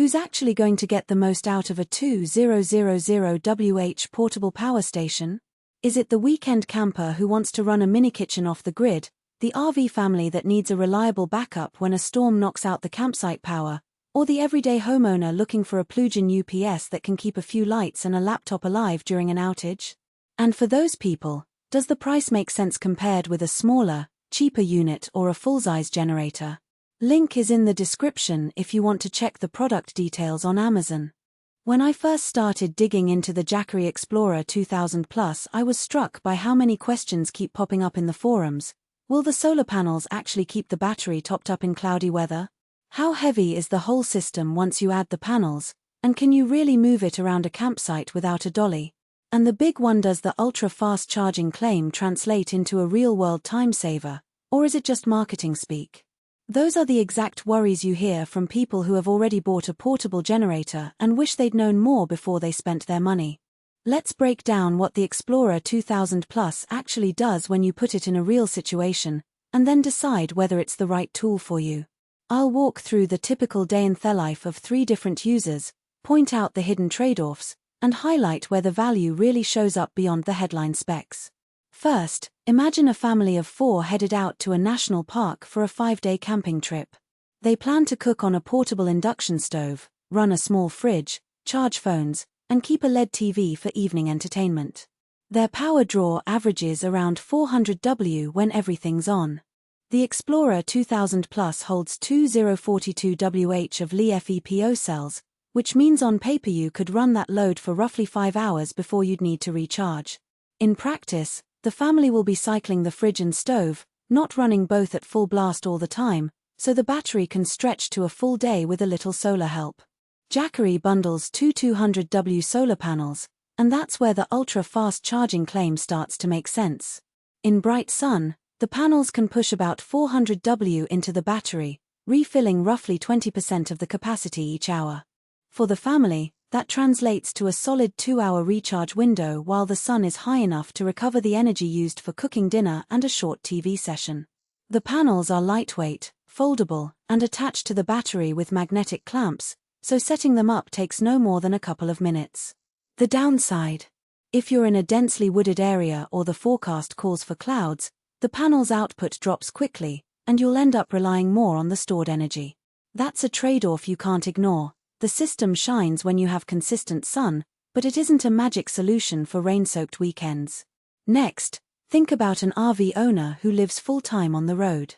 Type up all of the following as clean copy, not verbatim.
Who's actually going to get the most out of a 2000WH portable power station? Is it the weekend camper who wants to run a mini kitchen off the grid, the RV family that needs a reliable backup when a storm knocks out the campsite power, or the everyday homeowner looking for a plug-in UPS that can keep a few lights and a laptop alive during an outage? And for those people, does the price make sense compared with a smaller, cheaper unit or a full-size generator? Link is in the description if you want to check the product details on Amazon. When I first started digging into the Jackery Explorer 2000 Plus, I was struck by how many questions keep popping up in the forums. Will the solar panels actually keep the battery topped up in cloudy weather? How heavy is the whole system once you add the panels, and can you really move it around a campsite without a dolly? And the big one, does the ultra-fast charging claim translate into a real-world time saver, or is it just marketing speak? Those are the exact worries you hear from people who have already bought a portable generator and wish they'd known more before they spent their money. Let's break down what the Explorer 2000 Plus actually does when you put it in a real situation, and then decide whether it's the right tool for you. I'll walk through the typical day in the life of 3 different users, point out the hidden trade-offs, and highlight where the value really shows up beyond the headline specs. First, imagine a family of 4 headed out to a national park for a 5-day camping trip. They plan to cook on a portable induction stove, run a small fridge, charge phones, and keep a LED TV for evening entertainment. Their power draw averages around 400 W when everything's on. The Explorer 2000 Plus holds 2042 WH of Li-FePO cells, which means on paper you could run that load for roughly 5 hours before you'd need to recharge. In practice, the family will be cycling the fridge and stove, not running both at full blast all the time, so the battery can stretch to a full day with a little solar help. Jackery bundles 2 200W solar panels, and that's where the ultra-fast charging claim starts to make sense. In bright sun, the panels can push about 400 W into the battery, refilling roughly 20% of the capacity each hour. For the family, that translates to a solid 2-hour recharge window while the sun is high enough to recover the energy used for cooking dinner and a short TV session. The panels are lightweight, foldable, and attached to the battery with magnetic clamps, so setting them up takes no more than a couple of minutes. The downside: if you're in a densely wooded area or the forecast calls for clouds, the panel's output drops quickly, and you'll end up relying more on the stored energy. That's a trade-off you can't ignore. The system shines when you have consistent sun, but it isn't a magic solution for rain-soaked weekends. Next, think about an RV owner who lives full-time on the road.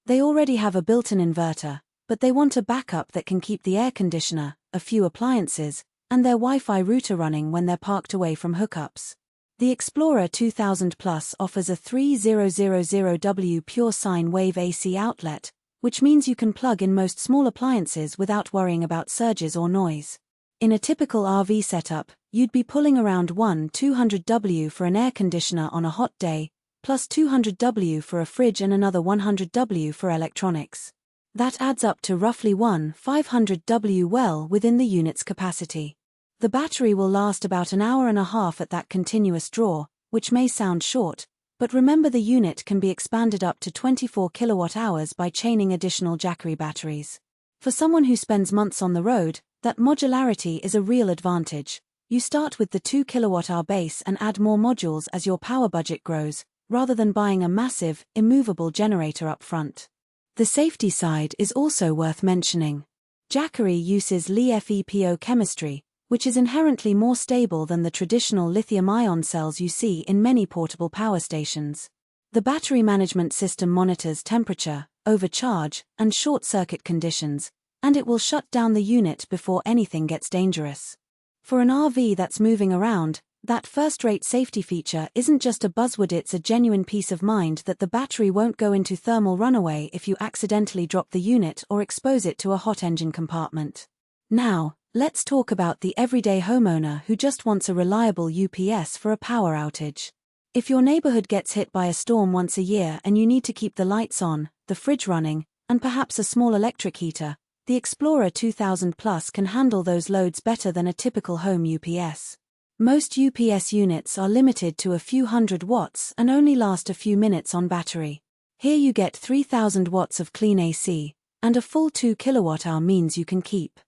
They already have a built-in inverter, but they want a backup that can keep the air conditioner, a few appliances, and their Wi-Fi router running when they're parked away from hookups. The Explorer 2000 Plus offers a 3000W pure sine wave AC outlet, which means you can plug in most small appliances without worrying about surges or noise. In a typical RV setup, you'd be pulling around 200W for an air conditioner on a hot day, plus 200W for a fridge and another 100W for electronics. That adds up to roughly 500W well within the unit's capacity. The battery will last about an hour and a half at that continuous draw, which may sound short, but remember the unit can be expanded up to 24 kWh by chaining additional Jackery batteries. For someone who spends months on the road, that modularity is a real advantage. You start with the 2 kWh base and add more modules as your power budget grows, rather than buying a massive, immovable generator up front. The safety side is also worth mentioning. Jackery uses Li-FePO chemistry, which is inherently more stable than the traditional lithium-ion cells you see in many portable power stations. The battery management system monitors temperature, overcharge, and short-circuit conditions, and it will shut down the unit before anything gets dangerous. For an RV that's moving around, that first-rate safety feature isn't just a buzzword, it's a genuine peace of mind that the battery won't go into thermal runaway if you accidentally drop the unit or expose it to a hot engine compartment. Now, let's talk about the everyday homeowner who just wants a reliable UPS for a power outage. If your neighborhood gets hit by a storm once a year and you need to keep the lights on, the fridge running, and perhaps a small electric heater, the Explorer 2000 Plus can handle those loads better than a typical home UPS. Most UPS units are limited to a few hundred watts and only last a few minutes on battery. Here you get 3000 watts of clean AC, and a full 2 kWh means you can keep